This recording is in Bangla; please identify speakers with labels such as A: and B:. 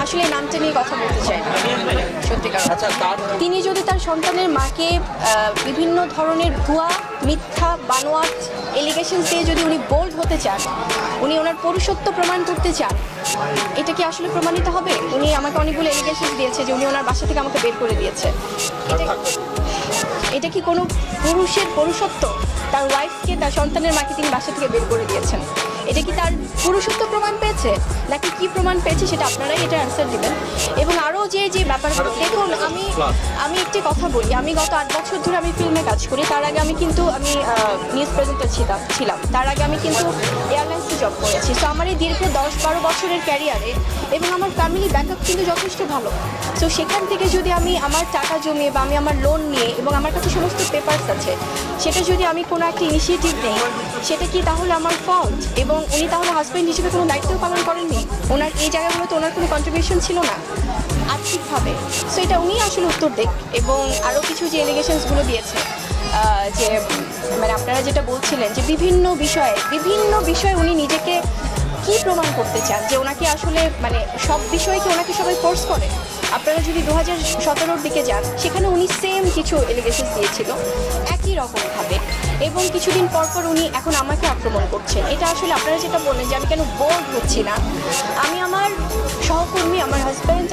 A: আসলে নামটা নিয়ে কথা বলতে চাই না সত্যিকার। তিনি যদি তার সন্তানের মাকে বিভিন্ন ধরনের ভুয়া মিথ্যা বানোয়াট এলিগেশনস দিয়ে যদি উনি বোল্ড হতে চান, উনি ওনার পুরুষত্ব প্রমাণ করতে চান, এটা কি আসলে প্রমাণিত হবে? উনি আমাকে অনেকগুলো এলিগেশনস দিয়েছে যে উনি ওনার বাসা থেকে আমাকে বের করে দিয়েছে। এটা কি কোনো পুরুষের পুরুষত্ব? তার ওয়াইফকে, তার সন্তানের মাকে তিনি বাসা থেকে বের করে দিয়েছেন, এটা কি তার পুরুষত্ব প্রমাণ পেয়েছে নাকি কি প্রমাণ পেয়েছে সেটা আপনারাই এটা অ্যান্সার দিবেন। এবং আরও যে ব্যাপারগুলো দেখুন, আমি একটি কথা বলি, আমি গত 8 বছর ধরে আমি ফিল্মে কাজ করি। তার আগে আমি নিউজ প্রেজেন্টার ছিলাম। তার আগে আমি কিন্তু এয়ারলাইন্সে জব করেছি। সো আমার এই দীর্ঘ 10-12 বছরের ক্যারিয়ারে এবং আমার ফ্যামিলি ব্যাকআপ কিন্তু যথেষ্ট ভালো। সো সেখান থেকে যদি আমি আমার টাকা জমিয়ে বা আমি আমার লোন নিয়ে এবং আমার কাছে সমস্ত পেপারস আছে, সেটা যদি আমি কোনো একটা ইনিশিয়েটিভ নিই, সেটা কি তাহলে আমার ফল্ট? এবং উনি তাহলে হাজব্যান্ড হিসেবে কোনো দায়িত্ব পালন করেননি? ওনার এই জায়গাগুলোতে ওনার কোনো কন্ট্রিবিউশন ছিল না আর্থিকভাবে? সো এটা উনি আসলে উত্তর দেখ। এবং আরও কিছু যে এলিগেশনসগুলো দিয়েছে, যে মানে আপনারা যেটা বলছিলেন যে বিভিন্ন বিষয়ে উনি নিজেকে কি প্রমাণ করতে চান, যে ওনাকে আসলে মানে সব বিষয়ে কি ওনাকে সবাই ফোর্স করে? আপনারা যদি 2017-র দিকে যান, সেখানে উনি সেম কিছু এলিগেশনস দিয়েছিল একই রকমভাবে, এবং কিছুদিন পর উনি এখন আমাকে আক্রমণ করছেন। এটা আসলে আপনারা যেটা বললেন যে আমি কেন বোল্ড হচ্ছি না, আমি আমার সহকর্মী, আমার হাজব্যান্ড,